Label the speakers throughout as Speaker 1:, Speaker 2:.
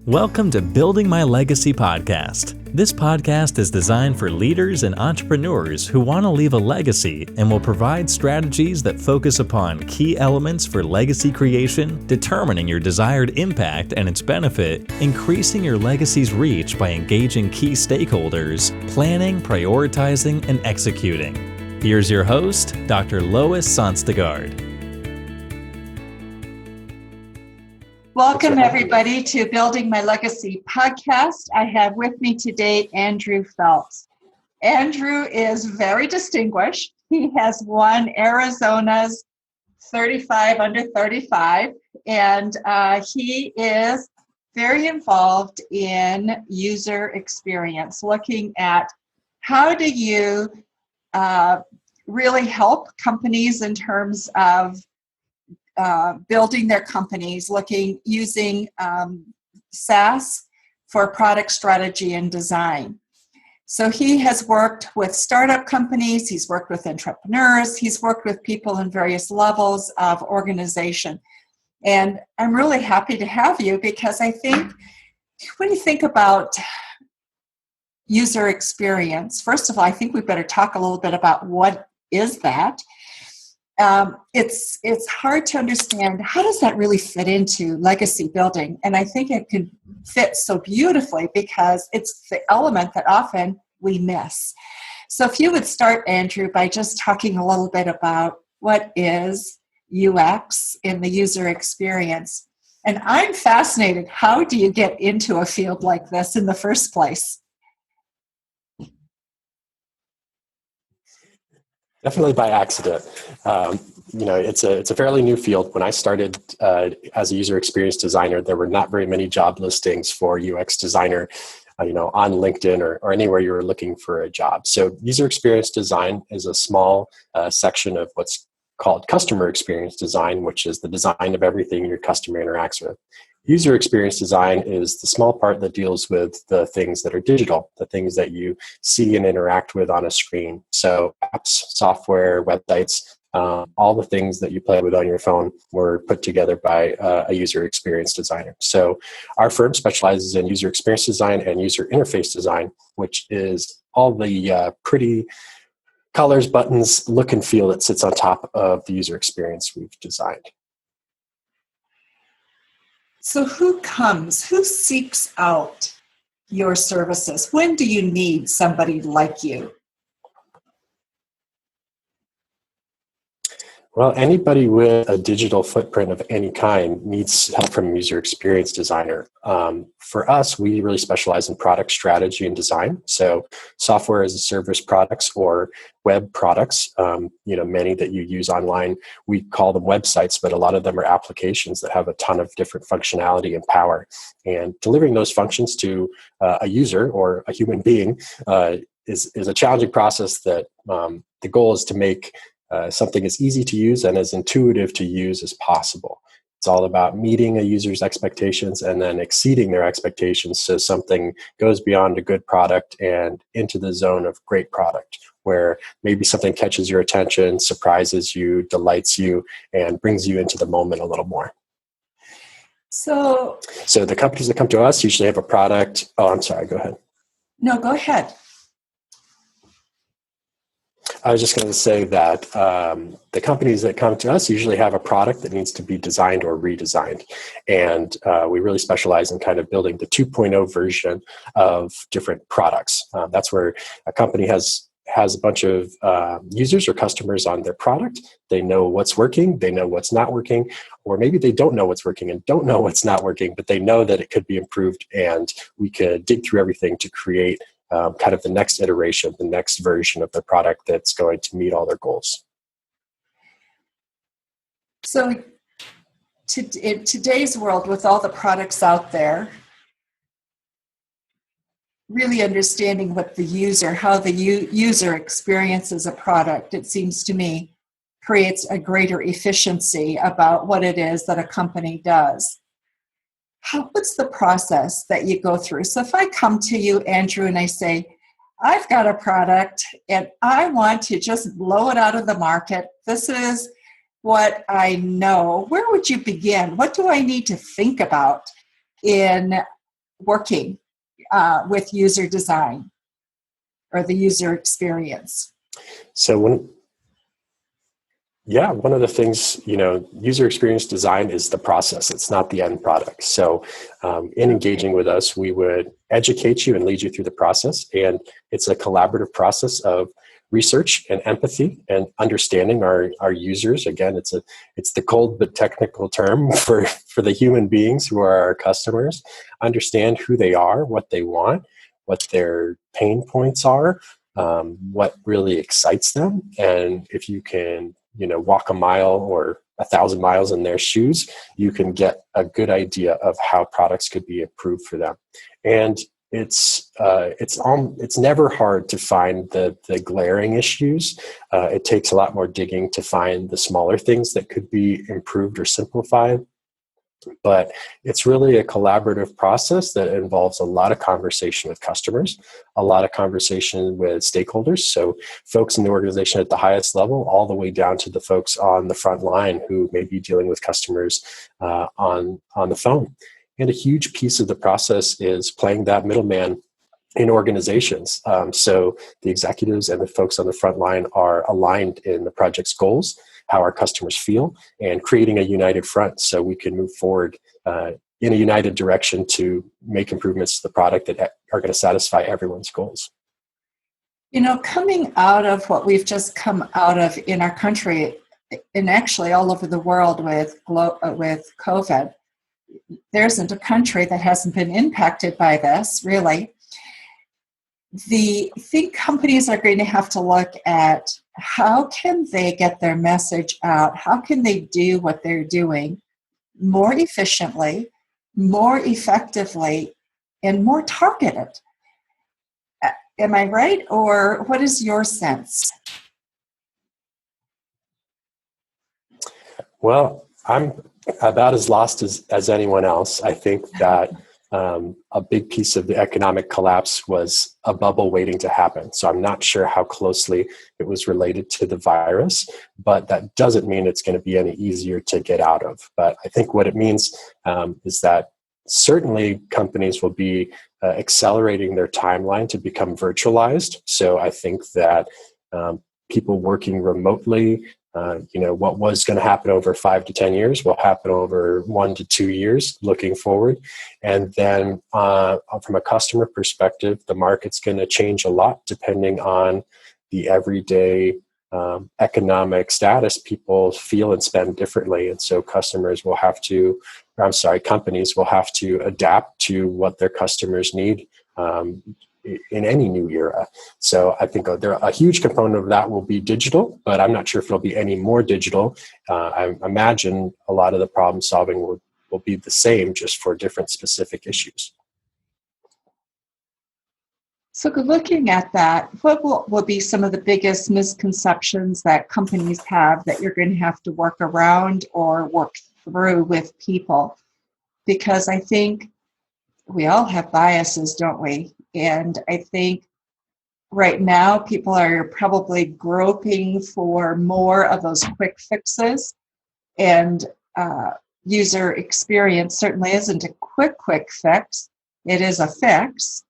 Speaker 1: Welcome to Building My Legacy podcast. This podcast is designed for leaders and entrepreneurs who want to leave a legacy and will provide strategies that focus upon key elements for legacy creation, determining your desired impact and its benefit, increasing your legacy's reach by engaging key stakeholders, planning, prioritizing, and executing. Here's your host, Dr. Lois Sonstegard.
Speaker 2: Welcome, everybody, to Building My Legacy podcast. I have with me today Andrew Phelps. Andrew is very distinguished. He has won Arizona's 35 under 35, and he is very involved in user experience, looking at how do you really help companies in terms of building their companies, using SaaS for product strategy and design. So he has worked with startup companies, he's worked with entrepreneurs, he's worked with people in various levels of organization. And I'm really happy to have you because I think when you think about user experience, first of all, I think we better talk a little bit about what is that. It's hard to understand how does that really fit into legacy building, and I think it can fit so beautifully because it's the element that often we miss. So if you would start, Andrew, by just talking a little bit about what is UX in the user experience. And I'm fascinated, how do you get into a field like this in the first place?
Speaker 3: Definitely by accident. It's a fairly new field. When I started as a user experience designer, there were not very many job listings for UX designer, on LinkedIn or anywhere you were looking for a job. So user experience design is a small section of what's called customer experience design, which is the design of everything your customer interacts with. User experience design is the small part that deals with the things that are digital, the things that you see and interact with on a screen. So apps, software, websites, all the things that you play with on your phone were put together by a user experience designer. So our firm specializes in user experience design and user interface design, which is all the pretty colors, buttons, look and feel that sits on top of the user experience we've designed.
Speaker 2: So who seeks out your services? When do you need somebody like you?
Speaker 3: Well, anybody with a digital footprint of any kind needs help from a user experience designer. For us, we really specialize in product strategy and design. So software as a service products or web products, many that you use online, we call them websites, but a lot of them are applications that have a ton of different functionality and power. And delivering those functions to a user or a human being is a challenging process that the goal is to make something as easy to use and as intuitive to use as possible. It's all about meeting a user's expectations and then exceeding their expectations so something goes beyond a good product and into the zone of great product, where maybe something catches your attention, surprises you, delights you, and brings you into the moment a little more.
Speaker 2: So
Speaker 3: the companies that come to us usually have a product. Oh, I'm sorry, go ahead.
Speaker 2: No, go ahead.
Speaker 3: I was just going to say that the companies that come to us usually have a product that needs to be designed or redesigned. And we really specialize in kind of building the 2.0 version of different products. That's where a company has a bunch of users or customers on their product. They know what's working, they know what's not working, or maybe they don't know what's working and don't know what's not working, but they know that it could be improved, and we could dig through everything to create kind of the next iteration, the next version of the product that's going to meet all their goals.
Speaker 2: So in today's world, with all the products out there, really understanding how the user experiences a product, it seems to me, creates a greater efficiency about what it is that a company does. What's the process that you go through? So if I come to you, Andrew, and I say, I've got a product and I want to just blow it out of the market. This is what I know. Where would you begin? What do I need to think about in working with user design or the user experience?
Speaker 3: So one of the things, user experience design is the process. It's not the end product. So in engaging with us, we would educate you and lead you through the process. And it's a collaborative process of research and empathy and understanding our users. Again, it's the cold but technical term for the human beings who are our customers. Understand who they are, what they want, what their pain points are, what really excites them. And if you can walk a mile or 1,000 miles in their shoes, you can get a good idea of how products could be improved for them. And it's never hard to find the glaring issues. It takes a lot more digging to find the smaller things that could be improved or simplified. But it's really a collaborative process that involves a lot of conversation with customers, a lot of conversation with stakeholders. So folks in the organization at the highest level, all the way down to the folks on the front line who may be dealing with customers on the phone. And a huge piece of the process is playing that middleman in organizations. So the executives and the folks on the front line are aligned in the project's goals, how our customers feel, and creating a united front so we can move forward in a united direction to make improvements to the product that are going to satisfy everyone's goals.
Speaker 2: Coming out of what we've just come out of in our country, and actually all over the world with COVID, there isn't a country that hasn't been impacted by this, really. I think companies are going to have to look at how can they get their message out? How can they do what they're doing more efficiently, more effectively, and more targeted? Am I right? Or what is your sense?
Speaker 3: Well, I'm about as lost as anyone else. I think that a big piece of the economic collapse was a bubble waiting to happen. So I'm not sure how closely it was related to the virus, but that doesn't mean it's going to be any easier to get out of. But I think what it means is that certainly companies will be accelerating their timeline to become virtualized. So I think that people working remotely, what was going to happen over 5 to 10 years will happen over 1 to 2 years looking forward. And then from a customer perspective, the market's going to change a lot depending on the everyday economic status. People feel and spend differently. And so companies will have to adapt to what their customers need in any new era. So I think a huge component of that will be digital, but I'm not sure if it'll be any more digital. I imagine a lot of the problem solving will be the same, just for different specific issues.
Speaker 2: So looking at that, what will be some of the biggest misconceptions that companies have that you're going to have to work around or work through with people? Because I think we all have biases, don't we? And I think right now people are probably groping for more of those quick fixes, and user experience certainly isn't a quick fix. It is a fix.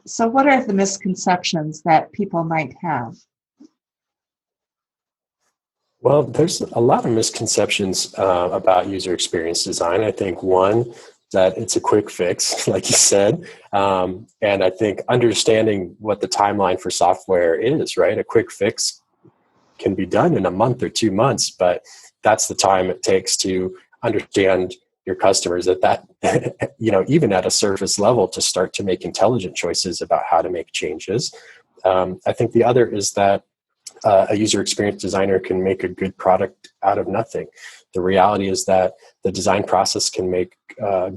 Speaker 2: So what are the misconceptions that people might have?
Speaker 3: Well, there's a lot of misconceptions about user experience design. I think one, that it's a quick fix, like you said. And I think understanding what the timeline for software is, right? A quick fix can be done in a month or 2 months, but that's the time it takes to understand your customers that even at a surface level, to start to make intelligent choices about how to make changes. I think the other is that a user experience designer can make a good product out of nothing. The reality is that the design process can make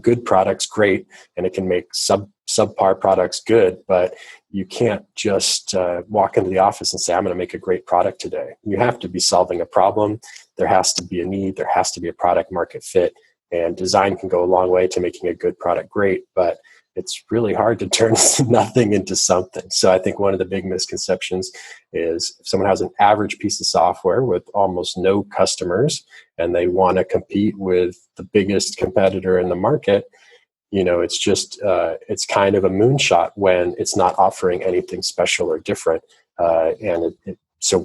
Speaker 3: good products great, and it can make subpar products good, but you can't just walk into the office and say, I'm going to make a great product today. You have to be solving a problem. There has to be a need. There has to be a product market fit, and design can go a long way to making a good product great, but it's really hard to turn nothing into something. So I think one of the big misconceptions is if someone has an average piece of software with almost no customers and they want to compete with the biggest competitor in the market, It's just, it's kind of a moonshot when it's not offering anything special or different. So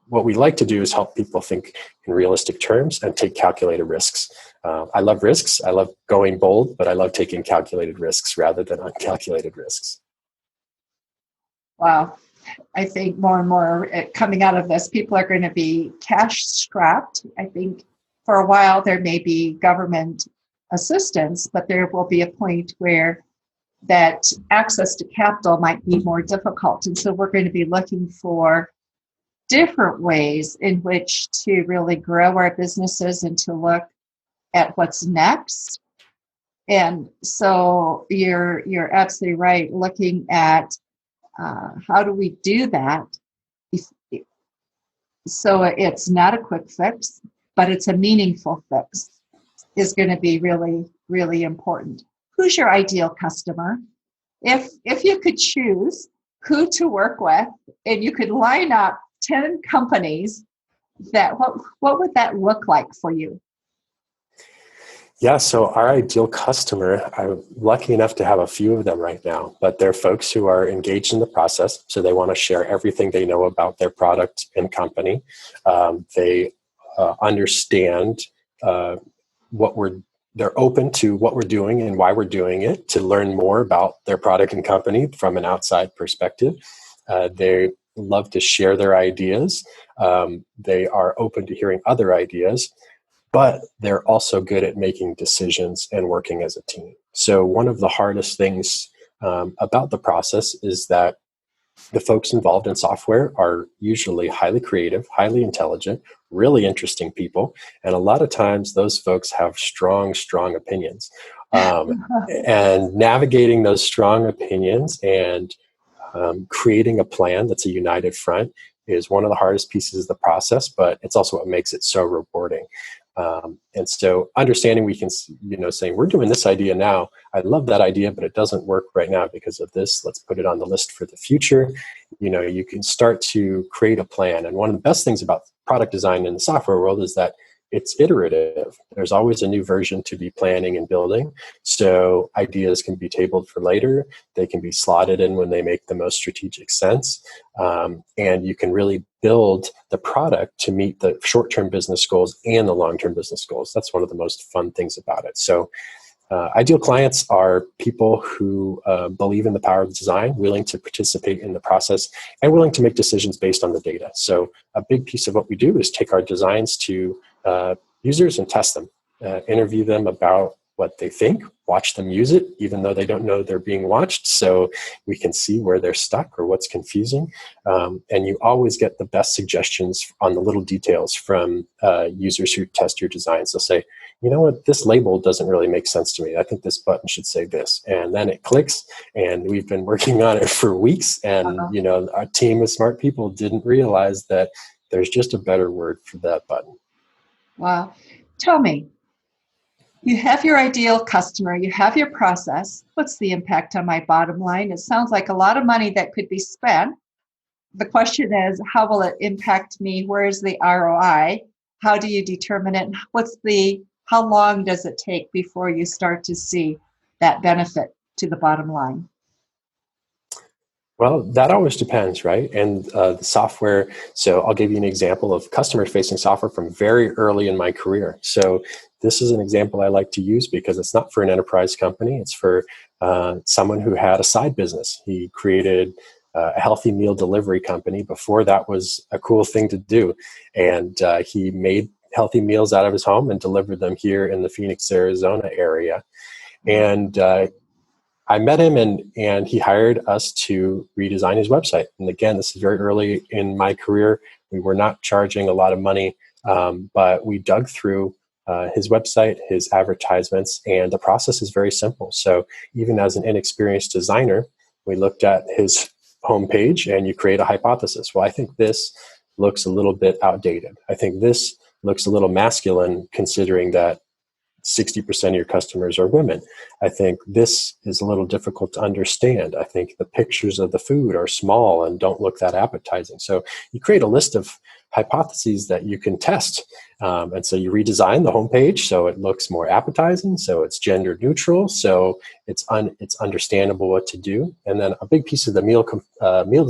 Speaker 3: what we like to do is help people think in realistic terms and take calculated risks. I love risks. I love going bold, but I love taking calculated risks rather than uncalculated risks.
Speaker 2: Wow. I think more and more coming out of this, people are going to be cash strapped. I think for a while there may be government assistance, but there will be a point where that access to capital might be more difficult. And so we're going to be looking for different ways in which to really grow our businesses and to look at what's next. And so you're absolutely right. Looking at how do we do that? So it's not a quick fix, but it's a meaningful fix is going to be really, really important. Who's your ideal customer? If you could choose who to work with and you could line up 10 companies, what would that look like for you?
Speaker 3: Yeah, so our ideal customer, I'm lucky enough to have a few of them right now, but they're folks who are engaged in the process. So they want to share everything they know about their product and company. They understand they're open to what we're doing and why we're doing it, to learn more about their product and company from an outside perspective. They love to share their ideas. They are open to hearing other ideas, but they're also good at making decisions and working as a team. So one of the hardest things about the process is that the folks involved in software are usually highly creative, highly intelligent, really interesting people. And a lot of times those folks have strong opinions. And navigating those strong opinions and creating a plan that's a united front is one of the hardest pieces of the process, but it's also what makes it so rewarding. And so understanding we can, saying we're doing this idea now. I love that idea, but it doesn't work right now because of this. Let's put it on the list for the future. You can start to create a plan. And one of the best things about product design in the software world is that it's iterative. There's always a new version to be planning and building. So ideas can be tabled for later. They can be slotted in when they make the most strategic sense. And you can really build the product to meet the short-term business goals and the long-term business goals. That's one of the most fun things about it. So ideal clients are people who believe in the power of design, willing to participate in the process, and willing to make decisions based on the data. So a big piece of what we do is take our designs to users and test them, interview them about what they think, watch them use it, even though they don't know they're being watched, so we can see where they're stuck or what's confusing. And you always get the best suggestions on the little details from users who test your designs. They'll say, you know what, this label doesn't really make sense to me. I think this button should say this. And then it clicks, and we've been working on it for weeks. And, our team of smart people didn't realize that there's just a better word for that button.
Speaker 2: Wow. Tell me, you have your ideal customer, you have your process. What's the impact on my bottom line? It sounds like a lot of money that could be spent. The question is, how will it impact me? Where is the ROI? How do you determine it? How long does it take before you start to see that benefit to the bottom line?
Speaker 3: Well, that always depends, right? And the software, so I'll give you an example of customer-facing software from very early in my career. So this is an example I like to use because it's not for an enterprise company. It's for someone who had a side business. He created a healthy meal delivery company before that was a cool thing to do. And he made healthy meals out of his home and delivered them here in the Phoenix, Arizona area. And I met him and he hired us to redesign his website. And again, this is very early in my career. We were not charging a lot of money, but we dug through his website, his advertisements, and the process is very simple. So even as an inexperienced designer, we looked at his homepage and you create a hypothesis. Well, I think this looks a little bit outdated. I think this looks a little masculine considering that 60% of your customers are women. I think this is a little difficult to understand. I think the pictures of the food are small and don't look that appetizing. So you create a list of hypotheses that you can test. And so you redesign the homepage so it looks more appetizing, so it's gender neutral, so it's understandable what to do. And then a big piece of the meal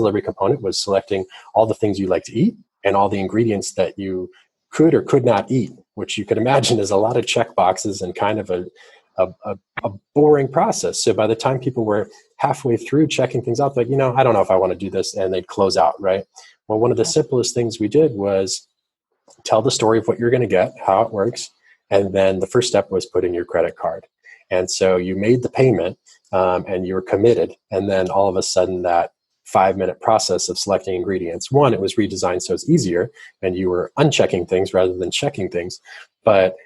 Speaker 3: delivery component was selecting all the things you like to eat and all the ingredients that you could or could not eat, which you can imagine is a lot of check boxes and kind of a boring process. So by the time people were halfway through checking things out, like, I don't know if I want to do this, and they'd close out, right? Well, one of the simplest things we did was tell the story of what you're going to get, how it works, and then the first step was put in your credit card. And so you made the payment and you were committed, and then all of a sudden that 5-minute process of selecting ingredients, one, it was redesigned so it's easier, and you were unchecking things rather than checking things. But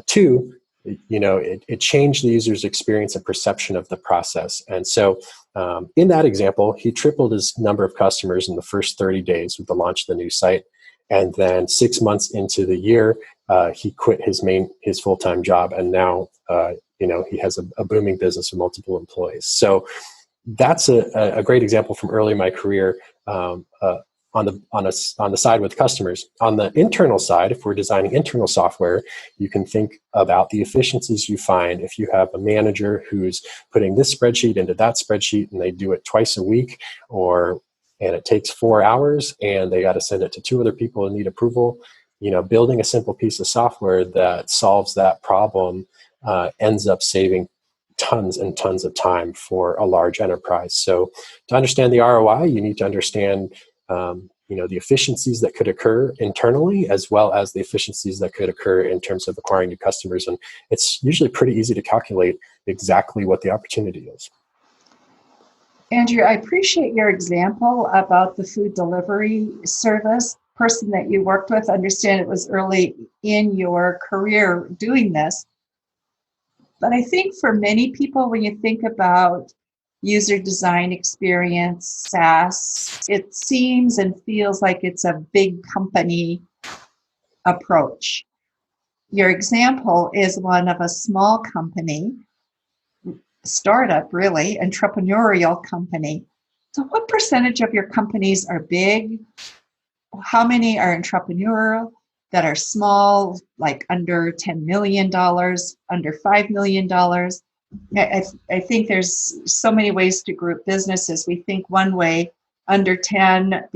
Speaker 3: two, it changed the user's experience and perception of the process. And so in that example, he tripled his number of customers in the first 30 days with the launch of the new site. And then 6 months into the year, he quit his full-time job. And now, he has a booming business with multiple employees. So that's a great example from early in my career on the side with customers. On the internal side, if we're designing internal software, you can think about the efficiencies you find if you have a manager who's putting this spreadsheet into that spreadsheet and they do it twice a week, and it takes 4 hours and they got to send it to 2 other people and need approval. Building a simple piece of software that solves that problem ends up saving tons and tons of time for a large enterprise. So to understand the ROI, you need to understand the efficiencies that could occur internally, as well as the efficiencies that could occur in terms of acquiring new customers. And it's usually pretty easy to calculate exactly what the opportunity is.
Speaker 2: Andrew, I appreciate your example about the food delivery service person that you worked with. I understand it was early in your career doing this. But I think for many people, when you think about user design experience, SaaS, it seems and feels like it's a big company approach. Your example is one of a small company, startup, really, entrepreneurial company. So what percentage of your companies are big? How many are entrepreneurial that are small, like under $10 million, under $5 million? I think there's so many ways to group businesses. We think one way, under 10,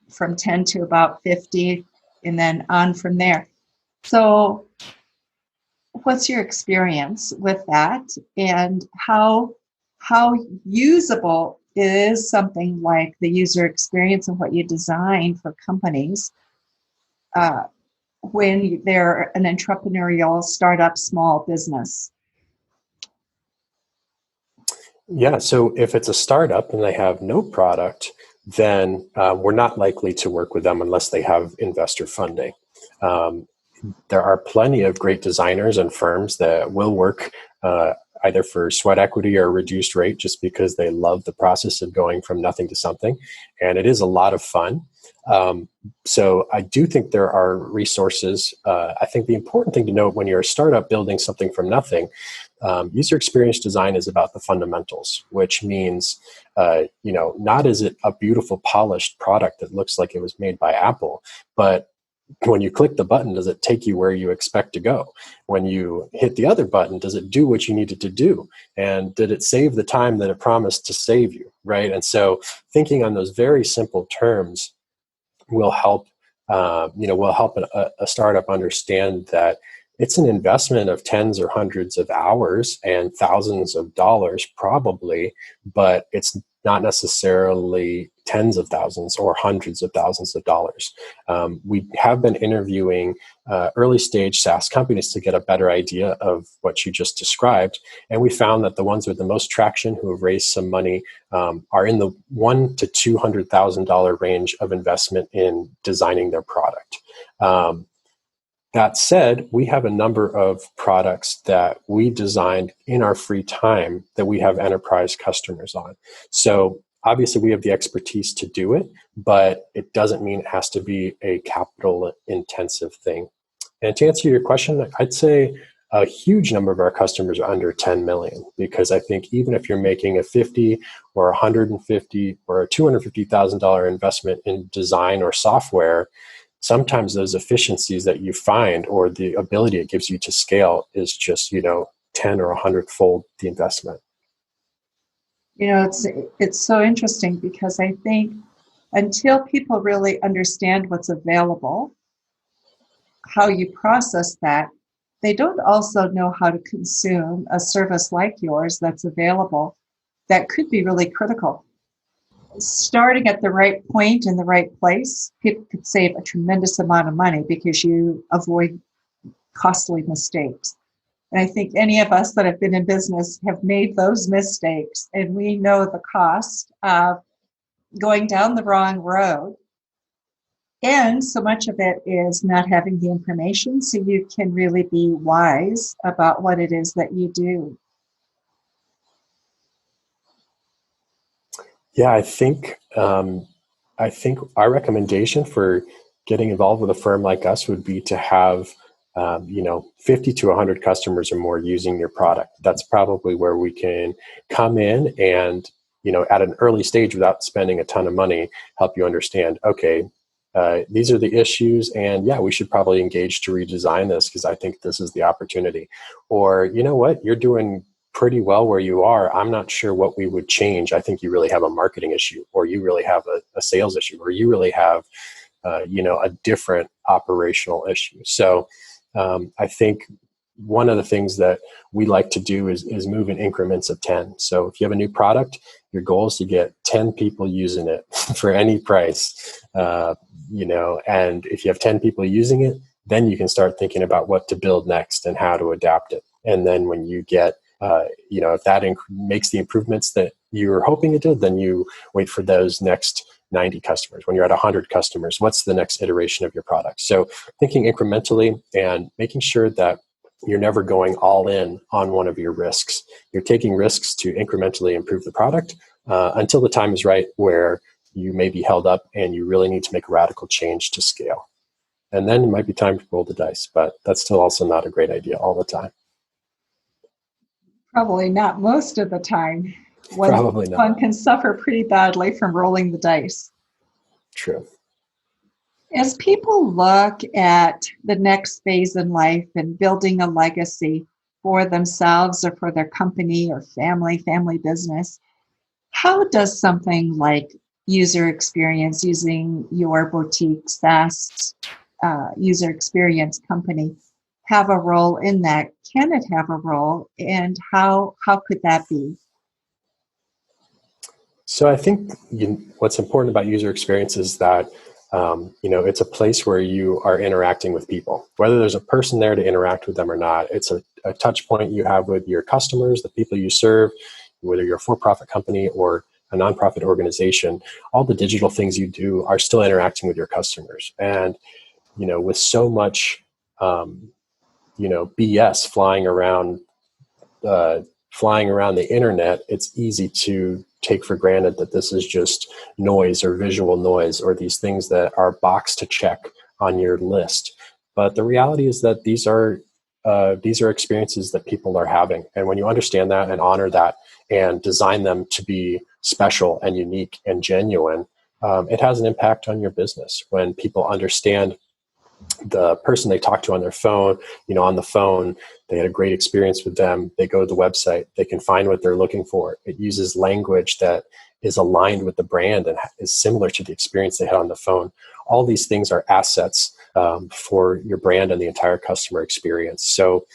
Speaker 2: from 10 to about 50, and then on from there. So what's your experience with that, and how usable is something like the user experience and what you design for companies when they're an entrepreneurial startup small business?
Speaker 3: Yeah, so if it's a startup and they have no product, then we're not likely to work with them unless they have investor funding. There are plenty of great designers and firms that will work either for sweat equity or reduced rate just because they love the process of going from nothing to something. And it is a lot of fun. So I do think there are resources. I think the important thing to note when you're a startup building something from nothing, user experience design is about the fundamentals, which means, not is it a beautiful polished product that looks like it was made by Apple, but when you click the button, does it take you where you expect to go? When you hit the other button, does it do what you needed to do? And did it save the time that it promised to save you, right? And so thinking on those very simple terms will help, a startup understand that it's an investment of tens or hundreds of hours and thousands of dollars probably, but it's not necessarily tens of thousands or hundreds of thousands of dollars. We have been interviewing early stage SaaS companies to get a better idea of what you just described. And we found that the ones with the most traction who have raised some money are in the $100,000 to $200,000 range of investment in designing their product. That said, we have a number of products that we designed in our free time that we have enterprise customers on. So obviously we have the expertise to do it, but it doesn't mean it has to be a capital intensive thing. And to answer your question, I'd say a huge number of our customers are under 10 million, because I think even if you're making a 50 or 150 or a $250,000 investment in design or software, sometimes those efficiencies that you find or the ability it gives you to scale is just, 10 or 100-fold the investment.
Speaker 2: It's so interesting because I think until people really understand what's available, how you process that, they don't also know how to consume a service like yours that's available that could be really critical. Starting at the right point in the right place, people could save a tremendous amount of money because you avoid costly mistakes. And I think any of us that have been in business have made those mistakes, and we know the cost of going down the wrong road. And so much of it is not having the information so you can really be wise about what it is that you do.
Speaker 3: Yeah, I think our recommendation for getting involved with a firm like us would be to have 50 to 100 customers or more using your product. That's probably where we can come in and, at an early stage without spending a ton of money, help you understand, okay, these are the issues, and yeah, we should probably engage to redesign this because I think this is the opportunity. Or, you know what, you're doing pretty well where you are. I'm not sure what we would change. I think you really have a marketing issue, or you really have a sales issue, or you really have, a different operational issue. So I think one of the things that we like to do is move in increments of 10. So if you have a new product, your goal is to get 10 people using it for any price, and if you have 10 people using it, then you can start thinking about what to build next and how to adapt it. And then when you get, if that makes the improvements that you were hoping it did, then you wait for those next 90 customers. When you're at 100 customers, what's the next iteration of your product? So thinking incrementally and making sure that you're never going all in on one of your risks. You're taking risks to incrementally improve the product until the time is right where you may be held up and you really need to make a radical change to scale. And then it might be time to roll the dice, but that's still also not a great idea all the time.
Speaker 2: Probably not most of the time.
Speaker 3: Probably not.
Speaker 2: One can suffer pretty badly from rolling the dice.
Speaker 3: True.
Speaker 2: As people look at the next phase in life and building a legacy for themselves or for their company or family business, how does something like user experience, using your boutique SaaS user experience company, have a role in that? Can it have a role, and how could that be?
Speaker 3: So I think what's important about user experience is that it's a place where you are interacting with people. Whether there's a person there to interact with them or not, it's a touch point you have with your customers, the people you serve, whether you're a for-profit company or a nonprofit organization. All the digital things you do are still interacting with your customers. And, with so much, BS flying around the internet, it's easy to take for granted that this is just noise or visual noise or these things that are boxed to check on your list. But the reality is that these are experiences that people are having. And when you understand that and honor that and design them to be special and unique and genuine, it has an impact on your business. When people understand the person they talk to on their phone, on the phone, they had a great experience with them. They go to the website, they can find what they're looking for. It uses language that is aligned with the brand and is similar to the experience they had on the phone. All these things are assets for your brand and the entire customer experience. So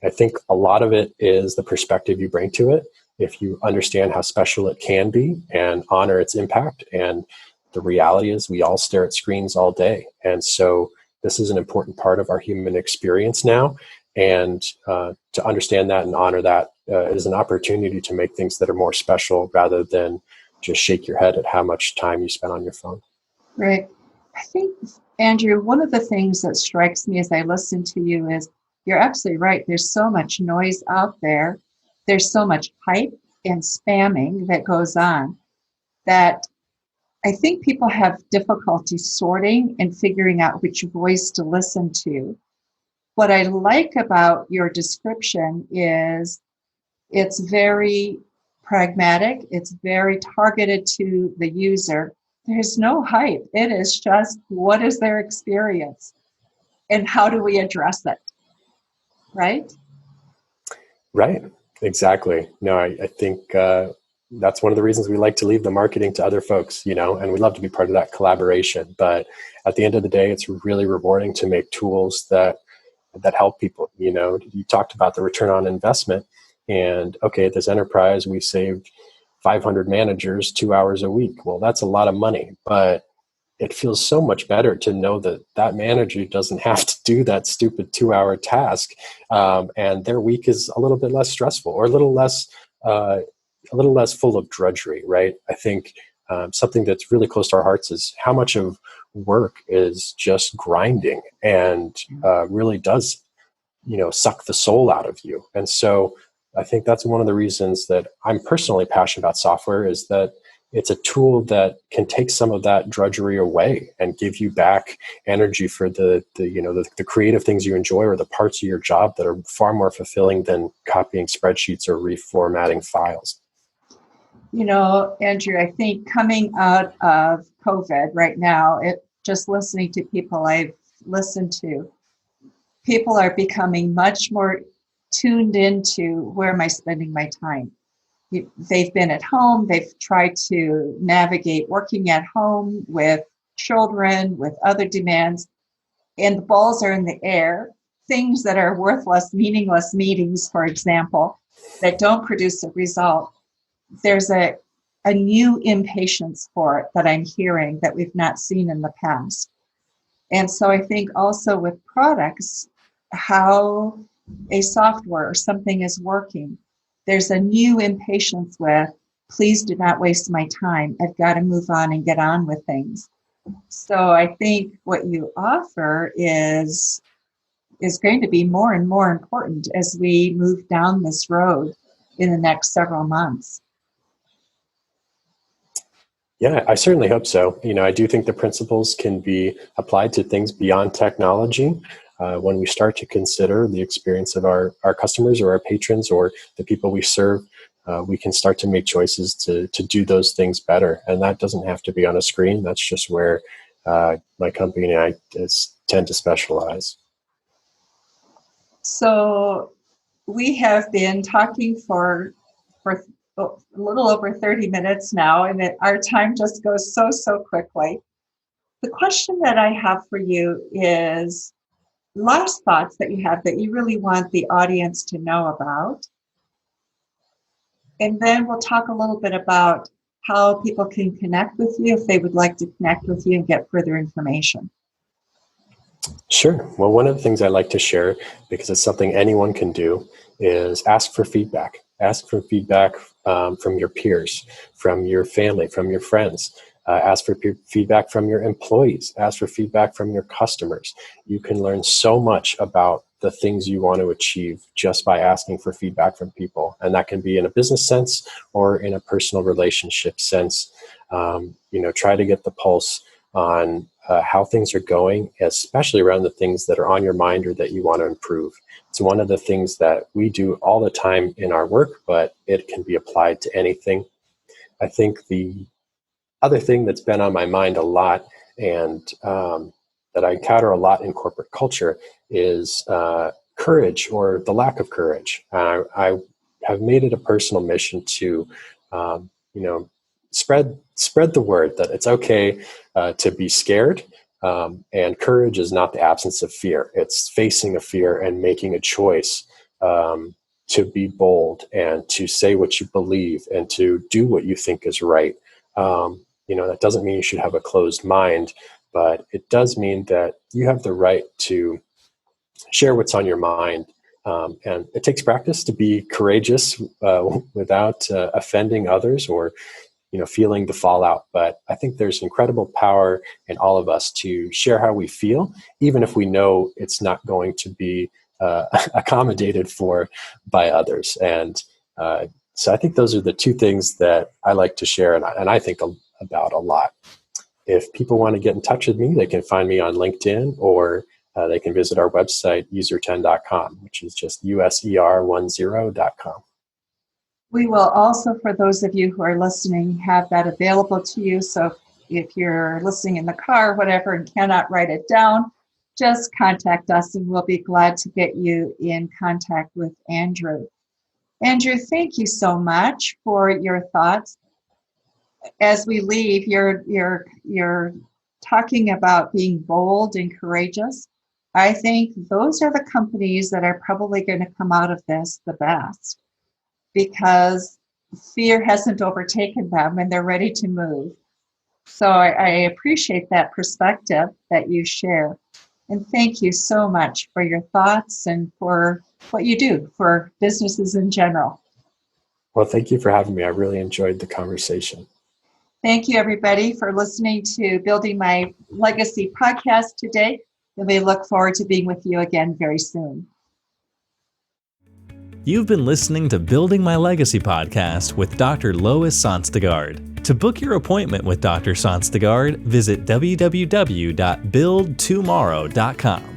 Speaker 3: I think a lot of it is the perspective you bring to it. If you understand how special it can be and honor its impact, and the reality is we all stare at screens all day. And so this is an important part of our human experience now. And to understand that and honor that is an opportunity to make things that are more special rather than just shake your head at how much time you spend on your phone.
Speaker 2: Right. I think, Andrew, one of the things that strikes me as I listen to you is you're absolutely right. There's so much noise out there. There's so much hype and spamming that goes on that I think people have difficulty sorting and figuring out which voice to listen to. What I like about your description is it's very pragmatic. It's very targeted to the user. There's no hype. It is just, what is their experience and how do we address it? Right?
Speaker 3: Right. Exactly. No, I think that's one of the reasons we like to leave the marketing to other folks, and we love to be part of that collaboration. But at the end of the day, it's really rewarding to make tools that help people. You talked about the return on investment, and okay, at this enterprise, we saved 500 managers 2 hours a week. Well, that's a lot of money, but it feels so much better to know that manager doesn't have to do that stupid 2 hour task, and their week is a little bit less stressful, or a little less full of drudgery. Right? I think something that's really close to our hearts is how much of work is just grinding and really does suck the soul out of you. And so I think that's one of the reasons that I'm personally passionate about software, is that it's a tool that can take some of that drudgery away and give you back energy for the creative things you enjoy, or the parts of your job that are far more fulfilling than copying spreadsheets or reformatting files.
Speaker 2: Andrew, I think coming out of COVID right now, just listening to people I've listened to, people are becoming much more tuned into, where am I spending my time? They've been at home. They've tried to navigate working at home with children, with other demands, and the balls are in the air. Things that are worthless, meaningless meetings, for example, that don't produce a result. There's a new impatience for it that I'm hearing that we've not seen in the past. And so I think also with products, how a software or something is working, there's a new impatience with, please do not waste my time. I've got to move on and get on with things. So I think what you offer is going to be more and more important as we move down this road in the next several months.
Speaker 3: Yeah, I certainly hope so. I do think the principles can be applied to things beyond technology. When we start to consider the experience of our customers or our patrons or the people we serve, we can start to make choices to do those things better. And that doesn't have to be on a screen. That's just where my company and I tend to specialize.
Speaker 2: So we have been talking for a little over 30 minutes now, and our time just goes so quickly. The question that I have for you is, last thoughts that you have that you really want the audience to know about. And then we'll talk a little bit about how people can connect with you if they would like to connect with you and get further information.
Speaker 3: Sure. Well, one of the things I like to share, because it's something anyone can do, is ask for feedback. Ask for feedback from your peers, from your family, from your friends. Ask for feedback from your employees. Ask for feedback from your customers. You can learn so much about the things you want to achieve just by asking for feedback from people. And that can be in a business sense or in a personal relationship sense. Try to get the pulse on how things are going, especially around the things that are on your mind or that you want to improve. It's one of the things that we do all the time in our work, but it can be applied to anything. I think the other thing that's been on my mind a lot, and that I encounter a lot in corporate culture, is courage, or the lack of courage. I have made it a personal mission to, spread the word that it's okay to be scared. And courage is not the absence of fear. It's facing a fear and making a choice to be bold and to say what you believe and to do what you think is right. That doesn't mean you should have a closed mind, but it does mean that you have the right to share what's on your mind. And it takes practice to be courageous without offending others or feeling the fallout. But I think there's incredible power in all of us to share how we feel, even if we know it's not going to be accommodated for by others. And so I think those are the two things that I like to share, and I think about a lot. If people want to get in touch with me, they can find me on LinkedIn, or they can visit our website, user10.com, which is just user10.com.
Speaker 2: We will also, for those of you who are listening, have that available to you. So if you're listening in the car, whatever, and cannot write it down, just contact us and we'll be glad to get you in contact with Andrew. Andrew, thank you so much for your thoughts. As we leave, you're talking about being bold and courageous. I think those are the companies that are probably going to come out of this the best, because fear hasn't overtaken them and they're ready to move. So I appreciate that perspective that you share. And thank you so much for your thoughts and for what you do for businesses in general.
Speaker 3: Well, thank you for having me. I really enjoyed the conversation.
Speaker 2: Thank you, everybody, for listening to Building My Legacy podcast today. And we look forward to being with you again very soon.
Speaker 1: You've been listening to Building My Legacy podcast with Dr. Lois Sonstegard. To book your appointment with Dr. Sonstegard, visit www.buildtomorrow.com.